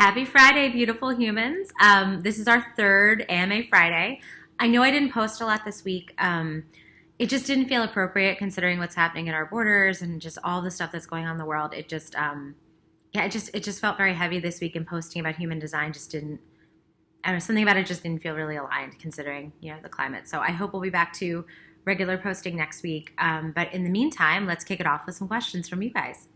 Happy Friday, beautiful humans. This is our third AMA Friday. I know I didn't post a lot this week. It just didn't feel appropriate considering what's happening at our borders and just all the stuff that's going on in the world. It just felt very heavy this week, and posting about human design just didn't. I don't know, something about it just didn't feel really aligned considering the climate. So I hope we'll be back to regular posting next week. But in the meantime, let's kick it off with some questions from you guys.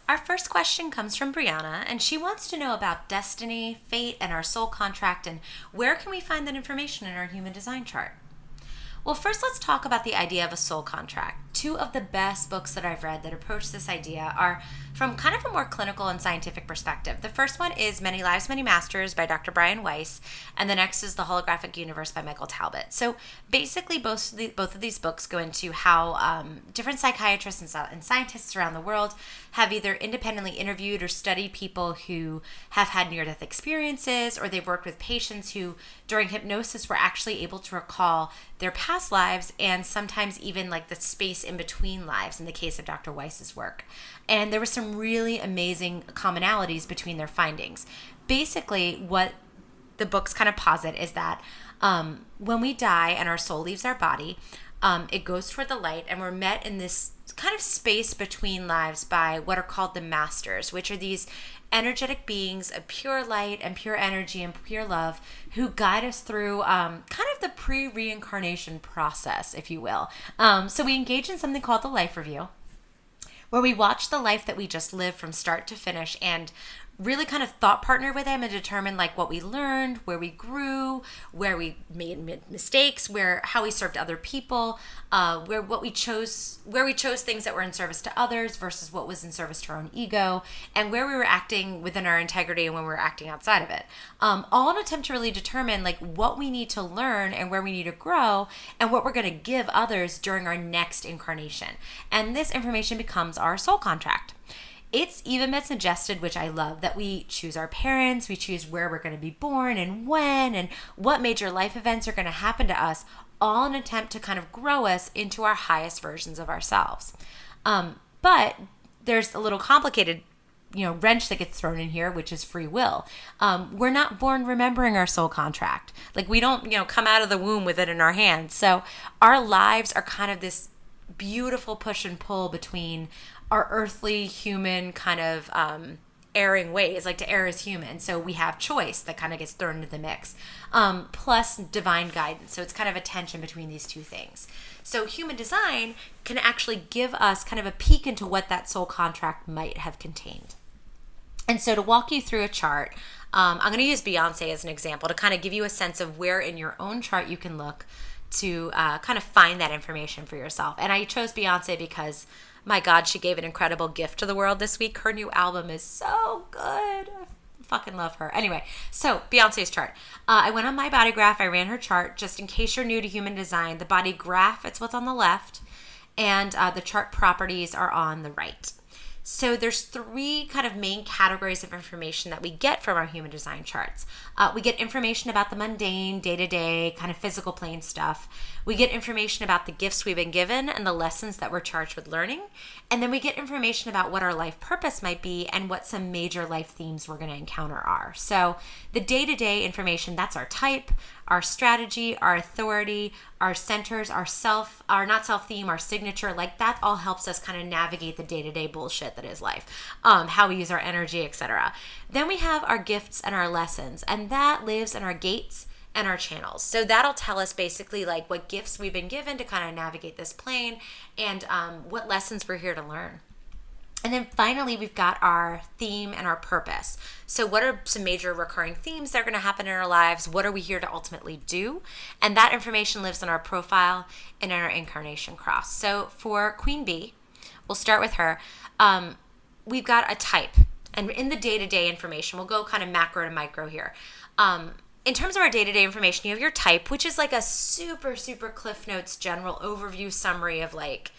Our first question comes from Brianna, and she wants to know about destiny, fate, and our soul contract, and where can we find that information in our human design chart? Well, first let's talk about the idea of a soul contract. Two of the best books that I've read that approach this idea are from kind of a more clinical and scientific perspective. The first one is Many Lives, Many Masters by Dr. Brian Weiss, and the next is The Holographic Universe by Michael Talbot. So basically, both of these books go into how different psychiatrists and scientists around the world have either independently interviewed or studied people who have had near-death experiences, or they've worked with patients who, during hypnosis, were actually able to recall their past lives and sometimes even like the space in between lives in the case of Dr. Weiss's work. And there were some really amazing commonalities between their findings. Basically, what the books kind of posit is that when we die and our soul leaves our body, it goes toward the light, and we're met in this kind of space between lives by what are called the masters, which are these energetic beings of pure light and pure energy and pure love who guide us through kind of the pre-reincarnation process, if you will. So we engage in something called the life review, where we watch the life that we just lived from start to finish and really kind of thought partner with them and determine like what we learned, where we grew, where we made mistakes, how we served other people, where we chose things that were in service to others versus what was in service to our own ego, and where we were acting within our integrity and when we were acting outside of it. All in an attempt to really determine like what we need to learn and where we need to grow and what we're going to give others during our next incarnation. And this information becomes our soul contract. It's even been suggested, which I love, that we choose our parents, we choose where we're going to be born and when, and what major life events are going to happen to us, all in an attempt to kind of grow us into our highest versions of ourselves. But there's a little complicated wrench that gets thrown in here, which is free will. We're not born remembering our soul contract. Like we don't, come out of the womb with it in our hands. So our lives are kind of this beautiful push and pull between our earthly human kind of erring ways, like to err as human. So we have choice that kind of gets thrown into the mix, plus divine guidance. So it's kind of a tension between these two things. So human design can actually give us kind of a peek into what that soul contract might have contained. And so to walk you through a chart, I'm going to use Beyonce as an example to kind of give you a sense of where in your own chart you can look to kind of find that information for yourself. And I chose Beyonce because, my God, she gave an incredible gift to the world this week. Her new album is so good. I fucking love her. Anyway, so Beyonce's chart. I went on My Body Graph. I ran her chart. Just in case you're new to human design, the body graph, it's what's on the left, and the chart properties are on the right. So there's three kind of main categories of information that we get from our human design charts. We get information about the mundane, day-to-day, kind of physical plane stuff. We get information about the gifts we've been given and the lessons that we're charged with learning. And then we get information about what our life purpose might be and what some major life themes we're going to encounter are. So the day-to-day information, that's our type, our strategy, our authority, our centers, our not self-theme, our signature, like that all helps us kind of navigate the day-to-day bullshit that is life, how we use our energy, etc. Then we have our gifts and our lessons, and that lives in our gates and our channels. So that'll tell us basically like what gifts we've been given to kind of navigate this plane and what lessons we're here to learn. And then finally, we've got our theme and our purpose. So what are some major recurring themes that are going to happen in our lives? What are we here to ultimately do? And that information lives in our profile and in our incarnation cross. So for Queen Bee, we'll start with her. We've got a type. And in the day-to-day information, we'll go kind of macro to micro here. In terms of our day-to-day information, you have your type, which is like a super, super Cliff Notes general overview summary of like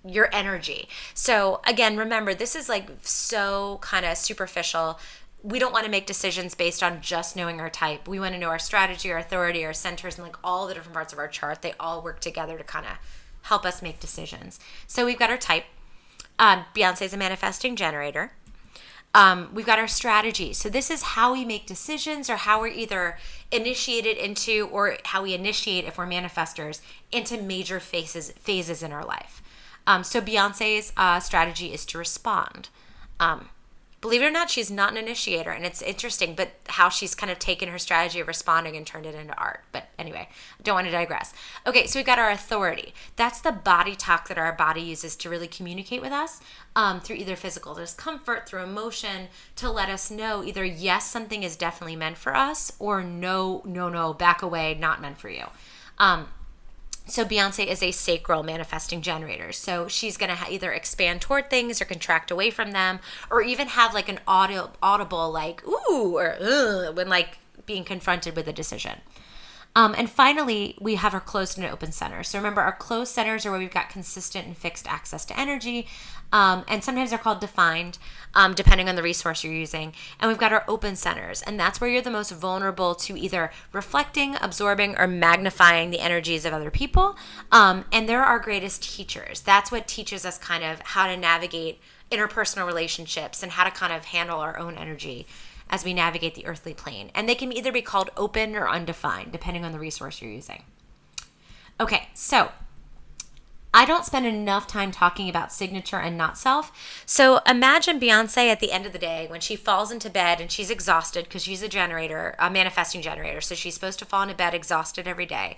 your energy. So again, remember, this is like so kind of superficial. We don't want to make decisions based on just knowing our type. We want to know our strategy, our authority, our centers, and like all the different parts of our chart. They all work together to kind of help us make decisions. So we've got our type. Beyonce's a manifesting generator. We've got our strategy. So this is how we make decisions, or how we're either initiated into, or how we initiate, if we're manifestors, into major phases in our life. So Beyonce's strategy is to respond. Believe it or not, she's not an initiator, and it's interesting, but how she's kind of taken her strategy of responding and turned it into art. But anyway, I don't want to digress. Okay, so we've got our authority. That's the body talk that our body uses to really communicate with us through either physical discomfort, through emotion, to let us know either yes, something is definitely meant for us, or no, back away, not meant for you. So Beyonce is a sacral manifesting generator. So she's going to either expand toward things or contract away from them, or even have like an audible like, ooh, or when like being confronted with a decision. And finally, we have our closed and open centers. So remember, our closed centers are where we've got consistent and fixed access to energy. And sometimes they're called defined, depending on the resource you're using. And we've got our open centers. And that's where you're the most vulnerable to either reflecting, absorbing, or magnifying the energies of other people. And they're our greatest teachers. That's what teaches us kind of how to navigate interpersonal relationships and how to kind of handle our own energy as we navigate the earthly plane. And they can either be called open or undefined, depending on the resource you're using. Okay, so I don't spend enough time talking about signature and not self. So imagine Beyonce at the end of the day when she falls into bed and she's exhausted, because she's a generator, a manifesting generator. So she's supposed to fall into bed exhausted every day.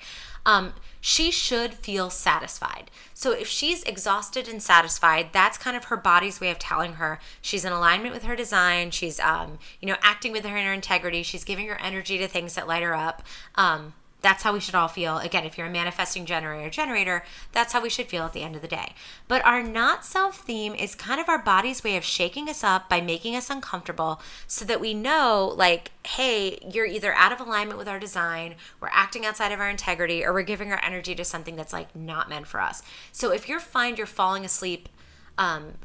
She should feel satisfied. So if she's exhausted and satisfied, that's kind of her body's way of telling her she's in alignment with her design. She's, acting with her inner integrity. She's giving her energy to things that light her up. That's how we should all feel. Again, if you're a manifesting generator, that's how we should feel at the end of the day. But our not self theme is kind of our body's way of shaking us up by making us uncomfortable, so that we know, like, hey, you're either out of alignment with our design, we're acting outside of our integrity, or we're giving our energy to something that's like not meant for us. So if you're falling asleep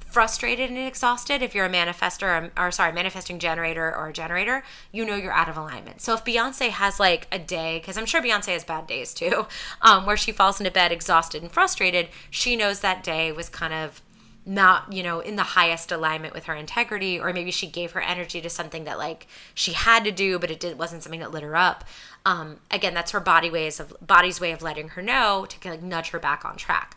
frustrated and exhausted, if you're a manifesting generator or a generator, you know you're out of alignment. So if Beyonce has like a day, because I'm sure Beyonce has bad days too, where she falls into bed exhausted and frustrated, she knows that day was kind of not, in the highest alignment with her integrity, or maybe she gave her energy to something that like she had to do, but wasn't something that lit her up. Again, that's her body's way of letting her know to like nudge her back on track.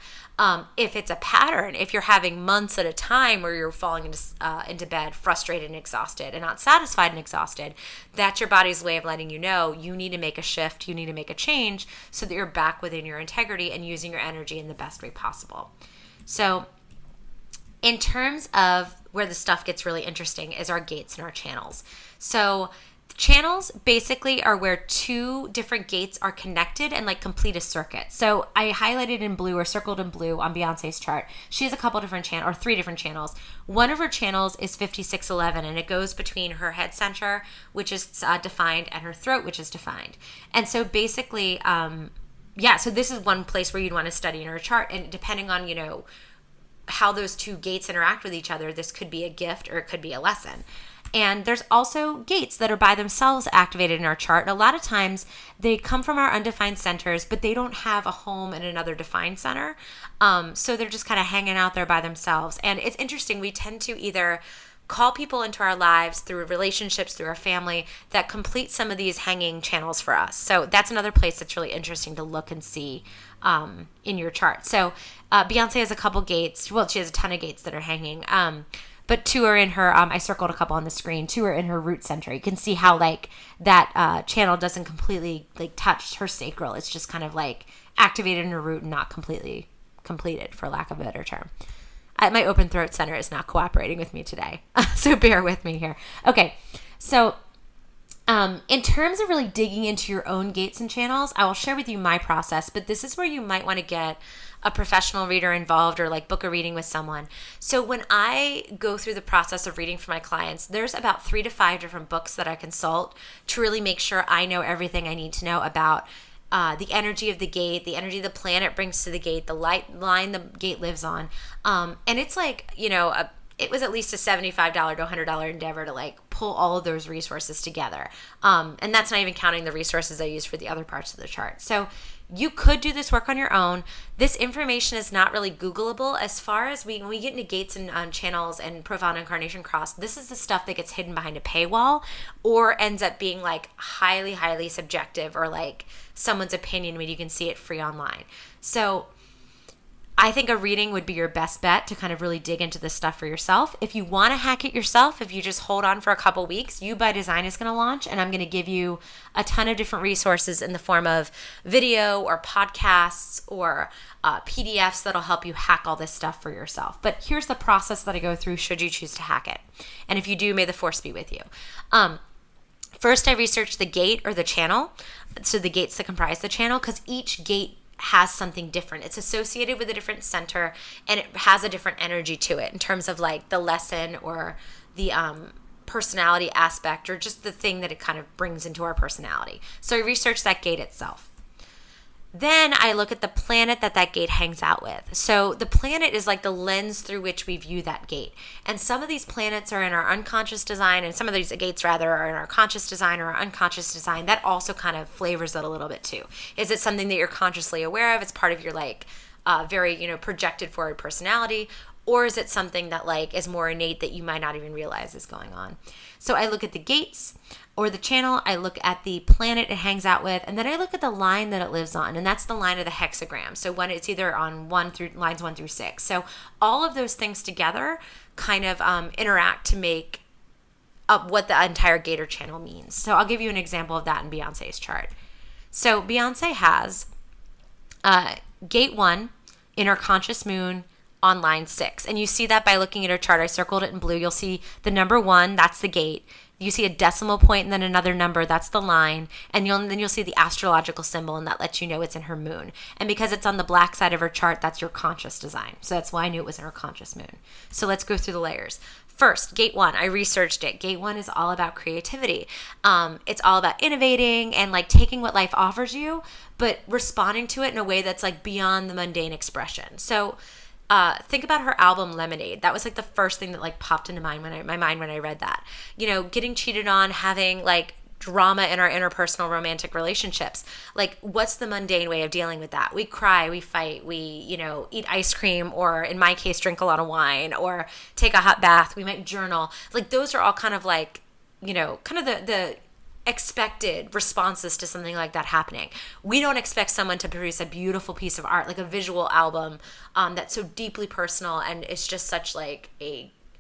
If it's a pattern, if you're having months at a time where you're falling into bed frustrated and exhausted and not satisfied and exhausted, that's your body's way of letting you know you need to make a shift, you need to make a change, so that you're back within your integrity and using your energy in the best way possible. So in terms of where the stuff gets really interesting is our gates and our channels. So channels basically are where two different gates are connected and like complete a circuit. So I highlighted in blue or circled in blue on Beyonce's chart. She has a couple different channels, or 3 different channels. One of her channels is 5611, and it goes between her head center, which is defined, and her throat, which is defined. And so basically, so this is one place where you'd want to study in her chart, and depending on, how those two gates interact with each other, this could be a gift or it could be a lesson. And there's also gates that are by themselves activated in our chart. And a lot of times they come from our undefined centers, but they don't have a home in another defined center. So they're just kind of hanging out there by themselves. And it's interesting. We tend to either call people into our lives through relationships, through our family, that complete some of these hanging channels for us. So that's another place that's really interesting to look and see in your chart. So Beyonce has a couple gates. Well, she has a ton of gates that are hanging. But 2 are in her, I circled a couple on the screen, 2 are in her root center. You can see how like that channel doesn't completely like touch her sacral. It's just kind of like activated in her root and not completely completed, for lack of a better term. My open throat center is not cooperating with me today. So bear with me here. Okay. So in terms of really digging into your own gates and channels, I will share with you my process, but this is where you might want to get a professional reader involved, or like book a reading with someone. So when I go through the process of reading for my clients, there's about 3 to 5 different books that I consult to really make sure I know everything I need to know about the energy of the gate, the energy the planet brings to the gate, the light line the gate lives on. And it's like, it was at least a $75 to $100 endeavor to like pull all of those resources together. And that's not even counting the resources I use for the other parts of the chart. So You could do this work on your own. This information is not really Googleable. As far as when we get into gates and channels and profound incarnation cross, this is the stuff that gets hidden behind a paywall or ends up being like highly, highly subjective or like someone's opinion when you can see it free online. So I think a reading would be your best bet to kind of really dig into this stuff for yourself. If you want to hack it yourself, if you just hold on for a couple weeks, You by Design is going to launch, and I'm going to give you a ton of different resources in the form of video or podcasts or PDFs that'll help you hack all this stuff for yourself. But here's the process that I go through should you choose to hack it. And if you do, may the force be with you. First, I researched the gate or the channel, so the gates that comprise the channel, because each gate has something different. It's associated with a different center and it has a different energy to it in terms of like the lesson or the personality aspect or just the thing that it kind of brings into our personality. So I researched that gate itself. Then I look at the planet that gate hangs out with. So the planet is like the lens through which we view that gate. And some of these planets are in our unconscious design, and some of these gates rather are in our conscious design or our unconscious design. That also kind of flavors it a little bit too. Is it something that you're consciously aware of? It's part of your like very, projected forward personality, or is it something that like is more innate that you might not even realize is going on? So I look at the gates or the channel, I look at the planet it hangs out with, and then I look at the line that it lives on, and that's the line of the hexagram. So when it's either on lines 1 through 6. So all of those things together kind of interact to make up what the entire gate or channel means. So I'll give you an example of that in Beyonce's chart. So Beyonce has gate 1 in her conscious moon on line 6. And you see that by looking at her chart. I circled it in blue. You'll see the number 1, that's the gate. You see a decimal point and then another number, that's the line. And then you'll see the astrological symbol, and that lets you know it's in her moon. And because it's on the black side of her chart, that's your conscious design. So that's why I knew it was in her conscious moon. So let's go through the layers. First, gate 1, I researched it. Gate 1 is all about creativity. It's all about innovating and like taking what life offers you, but responding to it in a way that's like beyond the mundane expression. So think about her album Lemonade. That was like the first thing that like popped into my mind when I read that. Getting cheated on, having like drama in our interpersonal romantic relationships. Like, what's the mundane way of dealing with that? We cry, we fight, we, eat ice cream, or in my case, drink a lot of wine, or take a hot bath. We might journal. Like, those are all kind of like, kind of the expected responses to something like that happening. We don't expect someone to produce a beautiful piece of art, like a visual album that's so deeply personal, and it's just such like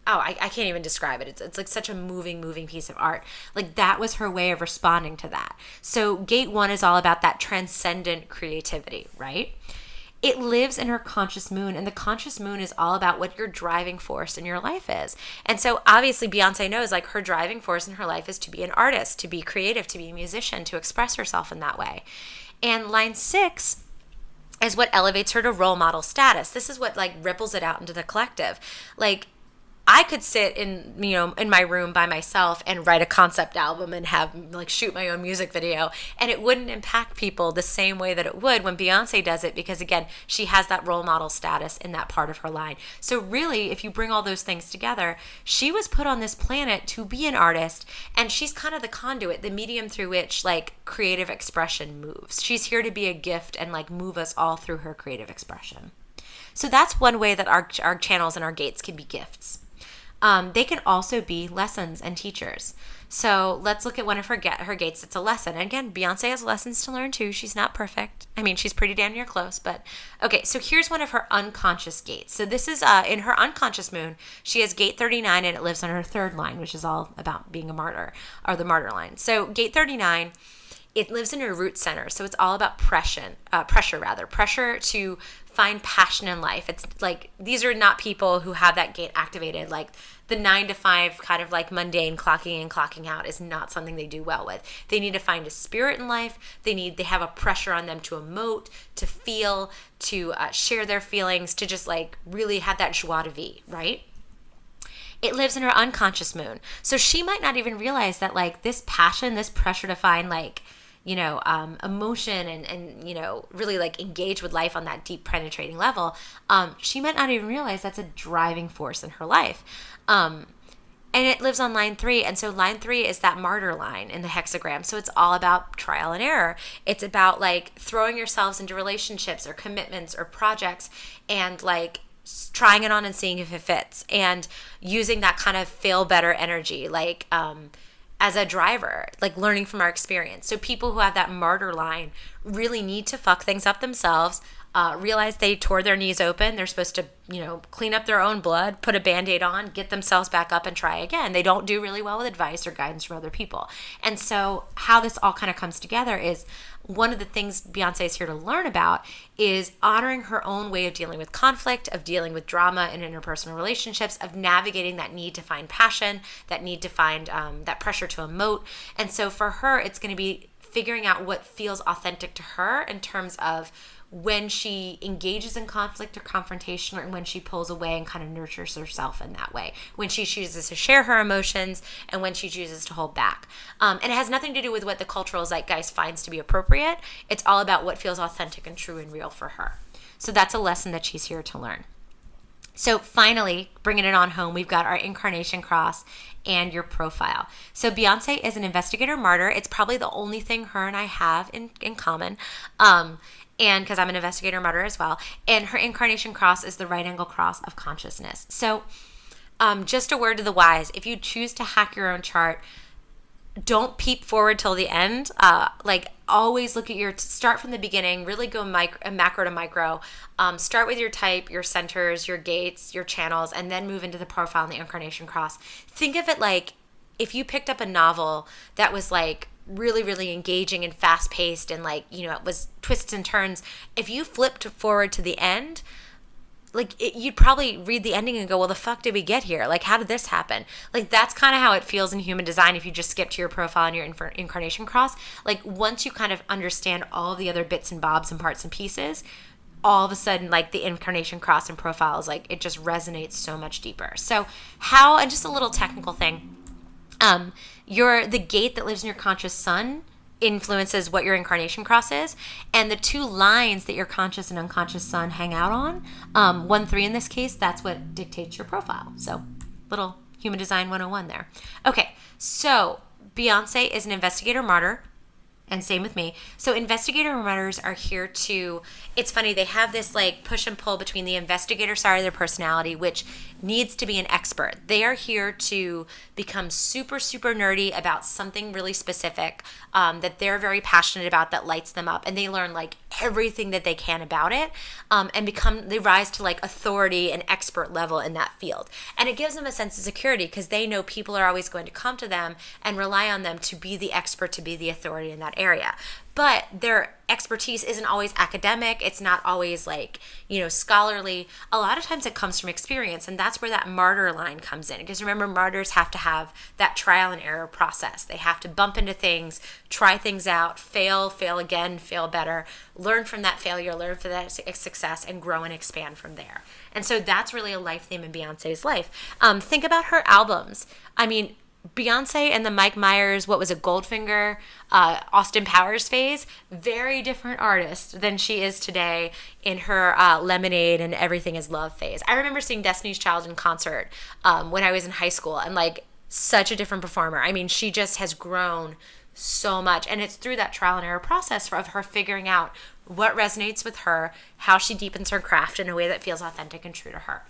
I can't even describe it. It's like such a moving piece of art. Like, that was her way of responding to that. So gate 1 is all about that transcendent creativity, right? It lives in her conscious moon, and the conscious moon is all about what your driving force in your life is. And so obviously Beyonce knows like her driving force in her life is to be an artist, to be creative, to be a musician, to express herself in that way. And line 6 is what elevates her to role model status. This is what like ripples it out into the collective. Like, I could sit in my room by myself and write a concept album and have like shoot my own music video, and it wouldn't impact people the same way that it would when Beyonce does it, because again, she has that role model status in that part of her line. So really, if you bring all those things together, she was put on this planet to be an artist, and she's kind of the conduit, the medium through which like creative expression moves. She's here to be a gift and like move us all through her creative expression. So that's one way that our channels and our gates can be gifts. They can also be lessons and teachers. So let's look at one of her gates. It's a lesson. And again, Beyonce has lessons to learn too. She's not perfect. I mean, she's pretty damn near close. But okay, so here's one of her unconscious gates. So this is in her unconscious moon. She has gate 39, and it lives on her 3rd line, which is all about being a martyr, or the martyr line. So gate 39, it lives in her root center. So it's all about pressure to find passion in life. It's like, these are not people who have that gate activated. Like, the 9 to 5 kind of like mundane clocking in, clocking out is not something they do well with. They need to find a spirit in life. They have a pressure on them to emote, to feel, to share their feelings, to just like really have that joie de vivre, right? It lives in her unconscious moon. So she might not even realize that like this passion, this pressure to find like, emotion and really like engage with life on that deep penetrating level, she might not even realize that's a driving force in her life. And it lives on line 3. And so line 3 is that martyr line in the hexagram. So it's all about trial and error. It's about like throwing yourselves into relationships or commitments or projects and like trying it on and seeing if it fits, and using that kind of fail better energy, like as a driver, like learning from our experience. So people who have that martyr line really need to fuck things up themselves, realize they tore their knees open. They're supposed to, clean up their own blood, put a Band-Aid on, get themselves back up and try again. They don't do really well with advice or guidance from other people. And so how this all kind of comes together is one of the things Beyonce is here to learn about is honoring her own way of dealing with conflict, of dealing with drama in interpersonal relationships, of navigating that need to find passion, that need to find that pressure to emote. And so for her, it's going to be figuring out what feels authentic to her in terms of when she engages in conflict or confrontation, or when she pulls away and kind of nurtures herself in that way, when she chooses to share her emotions and when she chooses to hold back. And it has nothing to do with what the cultural zeitgeist finds to be appropriate. It's all about what feels authentic and true and real for her. So that's a lesson that she's here to learn. So finally, bringing it on home, we've got our incarnation cross and your profile. So Beyonce is an investigator martyr. It's probably the only thing her and I have in common. And because I'm an investigator martyr as well. And her incarnation cross is the right angle cross of consciousness. So just a word to the wise. If you choose to hack your own chart, don't peep forward till the end. Always look at start from the beginning, really go macro to micro. Start with your type, your centers, your gates, your channels, and then move into the profile and the incarnation cross. Think of it like if you picked up a novel that was like really, really engaging and fast-paced and it was twists and turns. If you flipped forward to the end, you'd probably read the ending and go, well, the fuck did we get here? Like, how did this happen? That's kind of how it feels in human design if you just skip to your profile and your incarnation cross. Once you kind of understand all the other bits and bobs and parts and pieces, all of a sudden, the incarnation cross and profile is it just resonates so much deeper. So and just a little technical thing, the gate that lives in your conscious sun influences what your incarnation cross is, and the two lines that your conscious and unconscious sun hang out on, 1-3 in this case, that's what dictates your profile. So little human design 101 there. Okay, so Beyonce is an investigator martyr, and same with me. So investigator martyrs are here to, it's funny, they have this push and pull between the investigator side of their personality, which needs to be an expert. They are here to become super, super nerdy about something really specific that they're very passionate about, that lights them up, and they learn everything that they can about it, and they rise to authority and expert level in that field. And it gives them a sense of security because they know people are always going to come to them and rely on them to be the expert, to be the authority in that area. But their expertise isn't always academic. It's not always scholarly. A lot of times it comes from experience, and that's where that martyr line comes in. Because remember, martyrs have to have that trial and error process. They have to bump into things, try things out, fail again, fail better, learn from that failure, learn from that success, and grow and expand from there. And so that's really a life theme in Beyonce's life. Think about her albums. I mean, Beyonce and the Mike Myers, what was it, Goldfinger, Austin Powers phase, very different artist than she is today in her Lemonade and Everything Is Love phase. I remember seeing Destiny's Child in concert when I was in high school, and such a different performer. I mean, she just has grown so much, and it's through that trial and error process of her figuring out what resonates with her, how she deepens her craft in a way that feels authentic and true to her.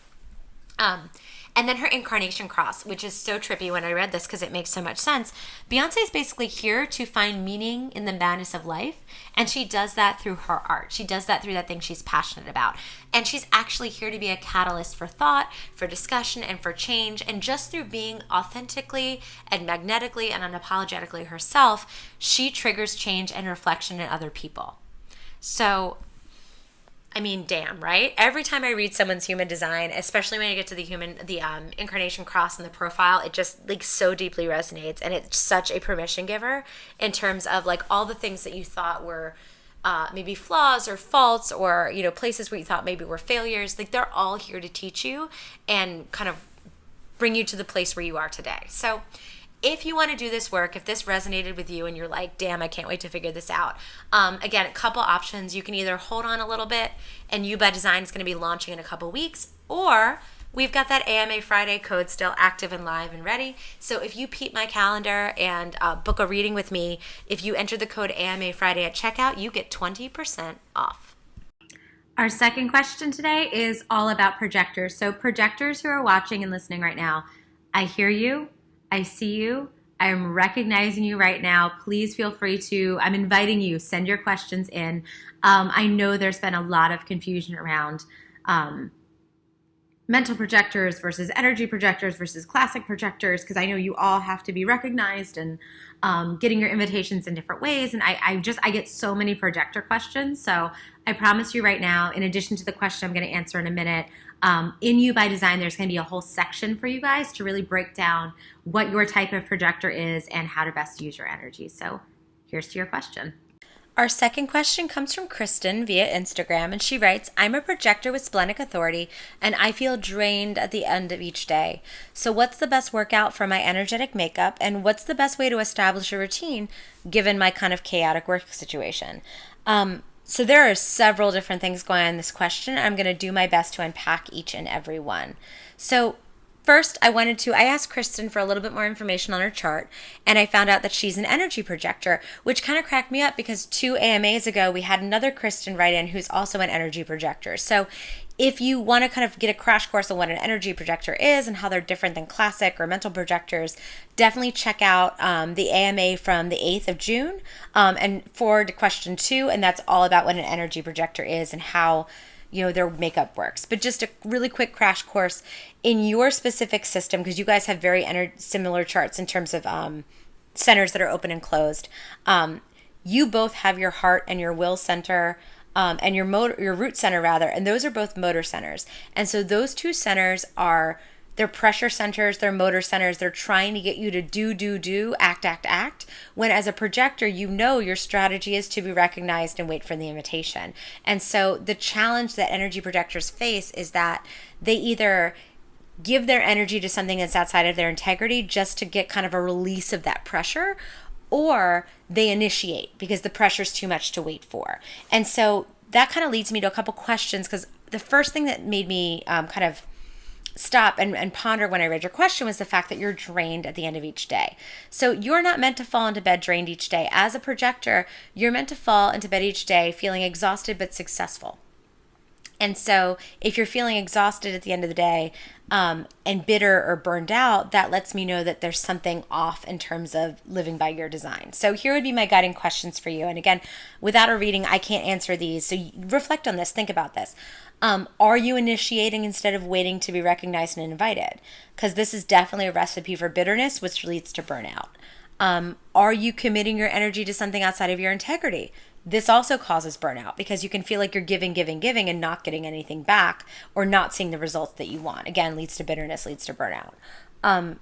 And then her incarnation cross, which is so trippy when I read this because it makes so much sense. Beyonce is basically here to find meaning in the madness of life, and she does that through her art. She does that through that thing she's passionate about. And she's actually here to be a catalyst for thought, for discussion, and for change. And just through being authentically and magnetically and unapologetically herself, she triggers change and reflection in other people. So I mean, damn, right? Every time I read someone's human design, especially when I get to the incarnation cross and the profile, it just so deeply resonates, and it's such a permission giver in terms of all the things that you thought were maybe flaws or faults or places where you thought maybe were failures. They're all here to teach you and kind of bring you to the place where you are today. So if you want to do this work, if this resonated with you and you're damn, I can't wait to figure this out. Again, a couple options. You can either hold on a little bit, and You by Design is going to be launching in a couple weeks, or We've got that AMA Friday code still active and live and ready. So if you peep my calendar and book a reading with me, if you enter the code AMA Friday at checkout, you get 20% off. Our second question today is all about projectors. So projectors who are watching and listening right now, I hear you, I see you, I am recognizing you right now. Please feel free to, I'm inviting you, send your questions in. I know there's been a lot of confusion around mental projectors versus energy projectors versus classic projectors, because I know you all have to be recognized and getting your invitations in different ways. And I get so many projector questions. So I promise you right now, in addition to the question I'm going to answer in a minute, in You by Design, there's going to be a whole section for you guys to really break down what your type of projector is and how to best use your energy. So here's to your question. Our second question comes from Kristen via Instagram, and she writes, I'm a projector with splenic authority, and I feel drained at the end of each day. So what's the best workout for my energetic makeup, and what's the best way to establish a routine given my kind of chaotic work situation? So there are several different things going on in this question. I'm going to do my best to unpack each and every one. So first, I asked Kristen for a little bit more information on her chart, and I found out that she's an energy projector, which kind of cracked me up because 2 AMAs ago, we had another Kristen write in who's also an energy projector. So if you want to kind of get a crash course on what an energy projector is and how they're different than classic or mental projectors, definitely check out the AMA from the 8th of June and forward to question 2, and that's all about what an energy projector is and how their makeup works. But just a really quick crash course in your specific system, because you guys have very similar charts in terms of centers that are open and closed. You both have your heart and your will center and your root center rather, and those are both motor centers. And so those two centers they're pressure centers, they're motor centers. They're trying to get you to do, act. When as a projector, your strategy is to be recognized and wait for the invitation. And so the challenge that energy projectors face is that they either give their energy to something that's outside of their integrity just to get kind of a release of that pressure, or they initiate because the pressure's too much to wait for. And so that kind of leads me to a couple questions, because the first thing that made me kind of stop and ponder when I read your question was the fact that you're drained at the end of each day. So you're not meant to fall into bed drained each day. As a projector, you're meant to fall into bed each day feeling exhausted but successful. And so if you're feeling exhausted at the end of the day and bitter or burned out, that lets me know that there's something off in terms of living by your design. So here would be my guiding questions for you. And again, without a reading, I can't answer these. So reflect on this. Think about this. Are you initiating instead of waiting to be recognized and invited? Because this is definitely a recipe for bitterness, which leads to burnout. Are you committing your energy to something outside of your integrity? This also causes burnout because you can feel like you're giving and not getting anything back, or not seeing the results that you want. Again, leads to bitterness, leads to burnout.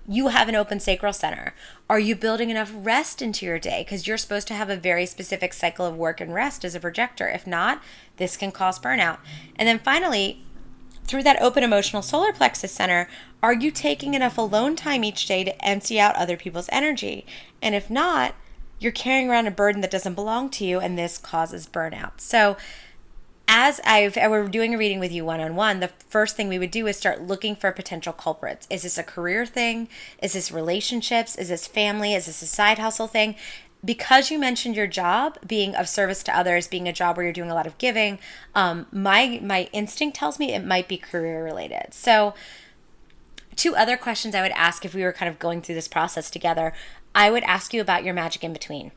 You have an open sacral center. Are you building enough rest into your day? Because you're supposed to have a very specific cycle of work and rest as a projector. If not, this can cause burnout. And then finally, through that open emotional solar plexus center, are you taking enough alone time each day to empty out other people's energy? And if not, you're carrying around a burden that doesn't belong to you, and this causes burnout. So as we're doing a reading with you one-on-one, the first thing we would do is start looking for potential culprits. Is this a career thing? Is this relationships? Is this family? Is this a side hustle thing? Because you mentioned your job being of service to others, being a job where you're doing a lot of giving, my instinct tells me it might be career related. So 2 other questions I would ask if we were kind of going through this process together. I would ask you about your magic in between.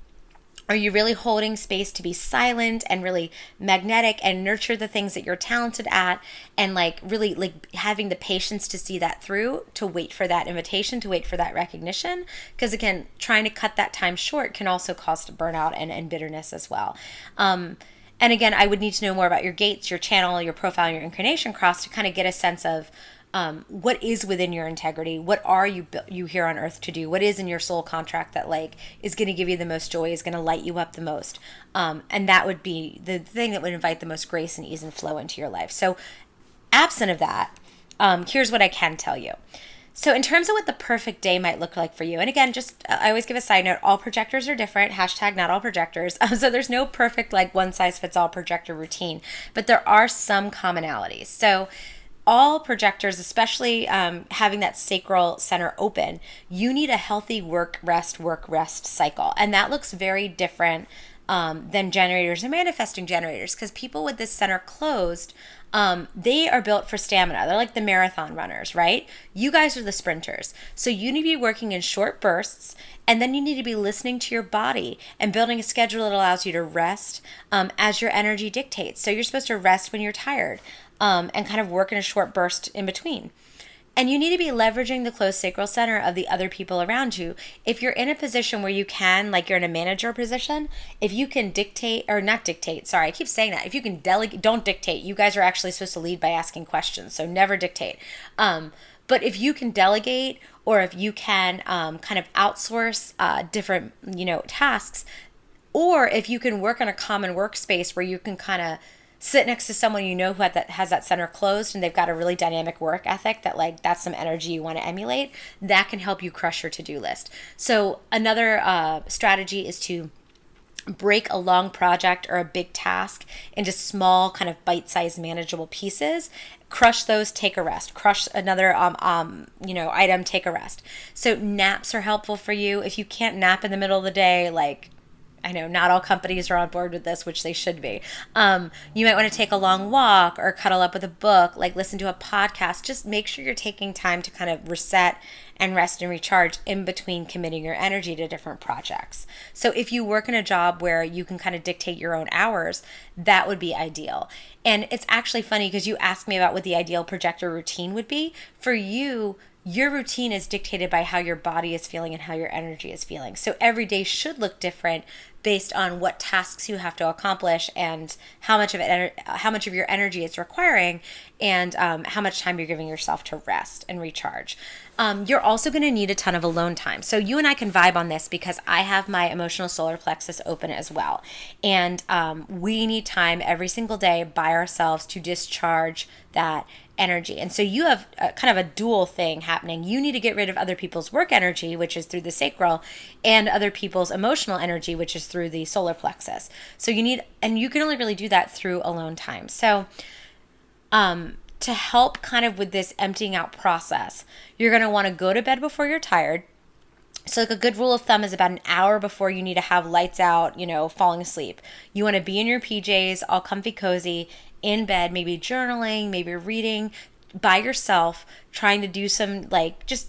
Are you really holding space to be silent and really magnetic and nurture the things that you're talented at, and really having the patience to see that through, to wait for that invitation, to wait for that recognition? Because again, trying to cut that time short can also cause burnout and bitterness as well. And again, I would need to know more about your gates, your channel, your profile, your incarnation cross to kind of get a sense of what is within your integrity. What are you here on earth to do? What is in your soul contract that is going to give you the most joy, is going to light you up the most? And that would be the thing that would invite the most grace and ease and flow into your life. So absent of that, here's what I can tell you. So in terms of what the perfect day might look like for you, and again, I always give a side note, all projectors are different, # not all projectors. So there's no perfect one size fits all projector routine, but there are some commonalities. So all projectors, especially having that sacral center open, you need a healthy work rest cycle. And that looks very different than generators and manifesting generators, because people with this center closed, they are built for stamina. They're like the marathon runners, right? You guys are the sprinters. So you need to be working in short bursts, and then you need to be listening to your body and building a schedule that allows you to rest as your energy dictates. So you're supposed to rest when you're tired and kind of work in a short burst in between. And you need to be leveraging the closed sacral center of the other people around you. If you're in a position where you can, like you're in a manager position, if you can dictate, or not dictate, sorry, I keep saying that. If you can delegate, don't dictate. You guys are actually supposed to lead by asking questions, so never dictate. But if you can delegate, or if you can kind of outsource different, tasks, or if you can work on a common workspace where you can kind of sit next to someone who has that center closed and they've got a really dynamic work ethic, that like that's some energy you want to emulate, that can help you crush your to-do list. So another strategy is to break a long project or a big task into small kind of bite-sized manageable pieces. Crush those, take a rest. Crush another item, take a rest. So naps are helpful for you. If you can't nap in the middle of the day, like, I know not all companies are on board with this, which they should be. You might want to take a long walk or cuddle up with a book, like listen to a podcast. Just make sure you're taking time to kind of reset and rest and recharge in between committing your energy to different projects. So if you work in a job where you can kind of dictate your own hours, that would be ideal. And it's actually funny because you asked me about what the ideal projector routine would be. For you, your routine is dictated by how your body is feeling and how your energy is feeling. So every day should look different based on what tasks you have to accomplish and how much of your energy it's requiring, and how much time you're giving yourself to rest and recharge. You're also going to need a ton of alone time. So you and I can vibe on this because I have my emotional solar plexus open as well. And we need time every single day by ourselves to discharge that energy. And so you have kind of a dual thing happening. You need to get rid of other people's work energy, which is through the sacral, and other people's emotional energy, which is through the solar plexus. So and you can only really do that through alone time. So to help kind of with this emptying out process, you're going to want to go to bed before you're tired. So like a good rule of thumb is about an hour before you need to have lights out, falling asleep. You want to be in your PJs, all comfy cozy, in bed, maybe journaling, maybe reading by yourself, trying to do some just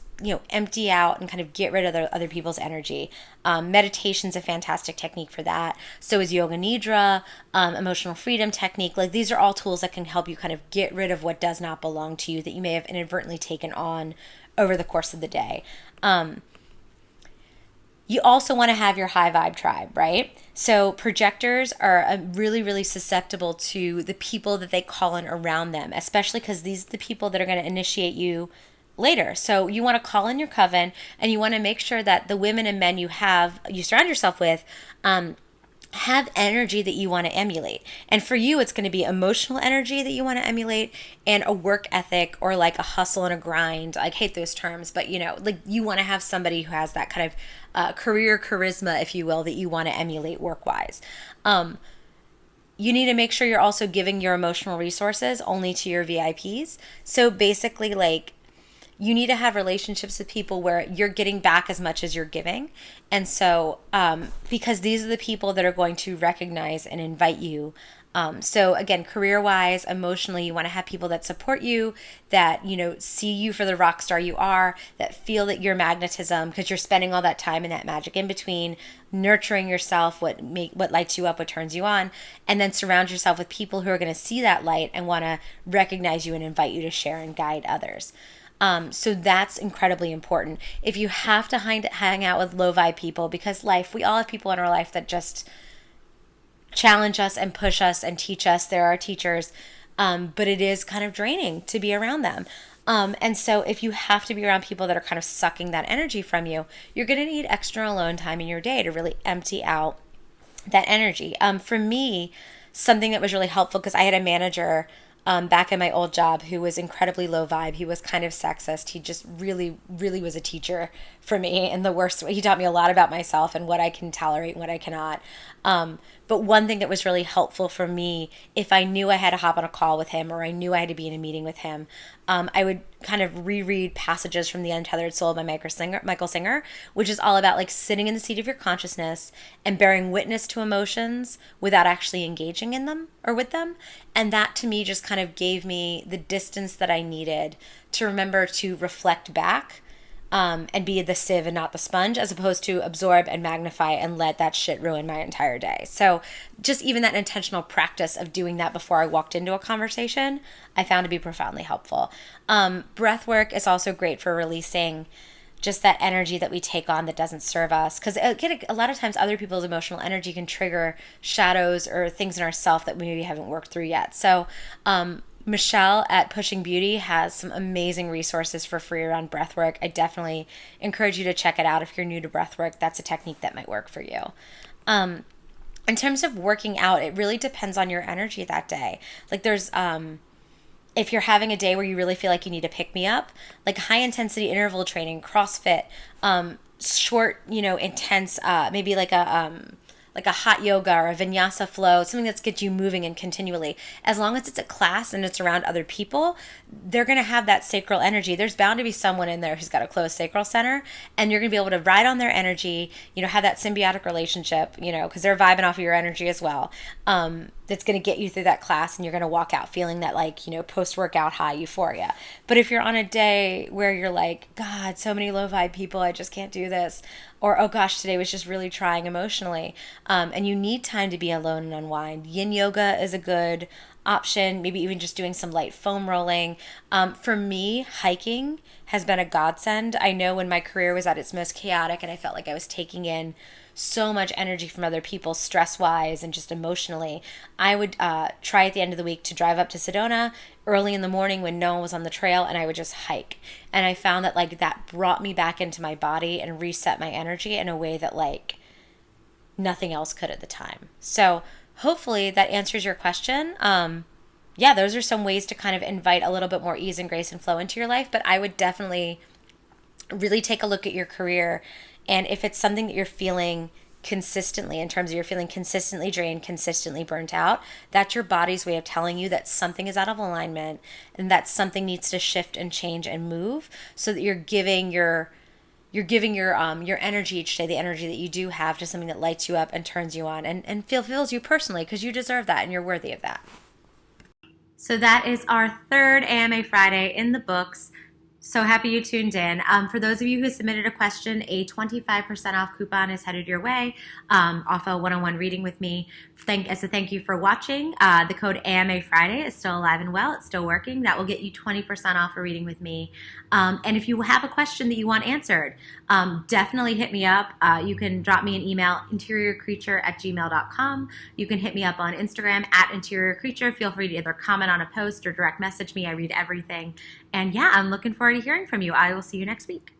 empty out and kind of get rid of other people's energy. Meditation's a fantastic technique for that. So is yoga nidra, emotional freedom technique. Like these are all tools that can help you kind of get rid of what does not belong to you that you may have inadvertently taken on over the course of the day. You also want to have your high vibe tribe, right? So projectors are really, really susceptible to the people that they call in around them, especially because these are the people that are going to initiate you later. So you want to call in your coven, and you want to make sure that the women and men you surround yourself with, have energy that you want to emulate. And for you, it's going to be emotional energy that you want to emulate, and a work ethic, or like a hustle and a grind. I hate those terms, but like you want to have somebody who has that kind of career charisma, if you will, that you want to emulate work-wise. You need to make sure you're also giving your emotional resources only to your VIPs. So basically, like, you need to have relationships with people where you're getting back as much as you're giving. And so, because these are the people that are going to recognize and invite you. So again, career-wise, emotionally, you want to have people that support you, that, see you for the rock star you are, that feel that your magnetism, because you're spending all that time in that magic in between, nurturing yourself, what lights you up, what turns you on, and then surround yourself with people who are going to see that light and want to recognize you and invite you to share and guide others. So that's incredibly important. If you have to hang out with low vibe people, because we all have people in our life that just challenge us and push us and teach us. They're our teachers. But it is kind of draining to be around them. And so if you have to be around people that are kind of sucking that energy from you, you're going to need extra alone time in your day to really empty out that energy. For me, something that was really helpful, because I had a manager back in my old job who was incredibly low vibe. He was kind of sexist. He just really, really was a teacher for me in the worst way. He taught me a lot about myself and what I can tolerate and what I cannot. But But one thing that was really helpful for me, if I knew I had to hop on a call with him or I knew I had to be in a meeting with him, I would kind of reread passages from The Untethered Soul by Michael Singer, which is all about like sitting in the seat of your consciousness and bearing witness to emotions without actually engaging in them or with them. And that to me just kind of gave me the distance that I needed to remember to reflect back, and be the sieve and not the sponge, as opposed to absorb and magnify and let that shit ruin my entire day. So just even that intentional practice of doing that before I walked into a conversation, I found to be profoundly helpful. Breath work is also great for releasing just that energy that we take on that doesn't serve us. Because a lot of times other people's emotional energy can trigger shadows or things in ourself that we maybe haven't worked through yet. So Michelle at Pushing Beauty has some amazing resources for free around breathwork. I definitely encourage you to check it out if you're new to breathwork. That's a technique that might work for you. In terms of working out, it really depends on your energy that day. Like there's if you're having a day where you really feel like you need to pick me up, like high intensity interval training, CrossFit, short, intense, maybe like a hot yoga or a vinyasa flow, something that's gets you moving and continually. As long as it's a class and it's around other people, they're going to have that sacral energy. There's bound to be someone in there who's got a closed sacral center, and you're going to be able to ride on their energy, have that symbiotic relationship, because they're vibing off of your energy as well. That's going to get you through that class, and you're going to walk out feeling that post-workout high euphoria. But if you're on a day where you're like, God, so many low vibe people, I just can't do this, or oh gosh, today was just really trying emotionally, and you need time to be alone and unwind, yin yoga is a good option, maybe even just doing some light foam rolling. For me, hiking has been a godsend. I know when my career was at its most chaotic and I felt like I was taking in so much energy from other people stress-wise and just emotionally, I would try at the end of the week to drive up to Sedona early in the morning when no one was on the trail, and I would just hike. And I found that that brought me back into my body and reset my energy in a way that nothing else could at the time. So hopefully that answers your question. Those are some ways to kind of invite a little bit more ease and grace and flow into your life, but I would definitely really take a look at your career. And if it's something that you're feeling consistently, in terms of you're feeling consistently drained, consistently burnt out, that's your body's way of telling you that something is out of alignment and that something needs to shift and change and move, so that you're giving your energy each day, the energy that you do have, to something that lights you up and turns you on and fulfills you personally, because you deserve that and you're worthy of that. So that is our third AMA Friday in the books. So happy you tuned in. For those of you who submitted a question, a 25% off coupon is headed your way off a one-on-one reading with me. As a thank you for watching. The code AMA Friday is still alive and well. It's still working. That will get you 20% off a reading with me. And if you have a question that you want answered, definitely hit me up. You can drop me an email, interiorcreature@gmail.com. You can hit me up on Instagram @interiorcreature. Feel free to either comment on a post or direct message me. I read everything. And yeah, I'm looking forward to hearing from you. I will see you next week.